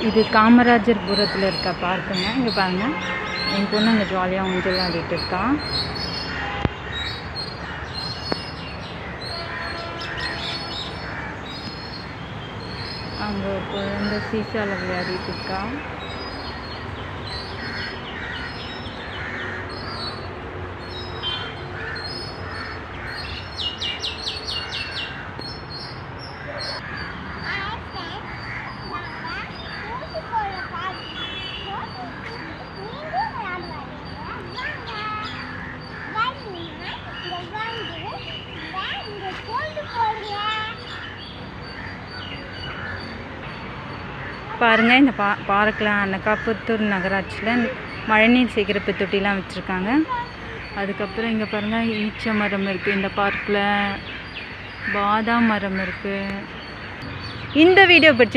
இது காமராஜர்புரத்தில் இருக்க பார்க்குங்க. இங்கே பாருங்கள், என் பொண்ணு அங்கே ஜாலியாக ஊஞ்சல் ஆடிட்டு இருக்கா. அங்கே ஒரு குழந்தை சீசாவில் விளையாடிட்டு இருக்கா. பாருங்கள், இந்த பார்க்கில் அனகாபுத்தூர் நகராட்சியில் மழைநீர் சேகரிப்பு தொட்டிலாம் வச்சுருக்காங்க. அதுக்கப்புறம் இங்கே பாருங்கள், ஈச்ச மரம் இருக்குது. இந்த பார்க்கில் பாதாம் மரம் இருக்குது. இந்த வீடியோ பிடிச்சி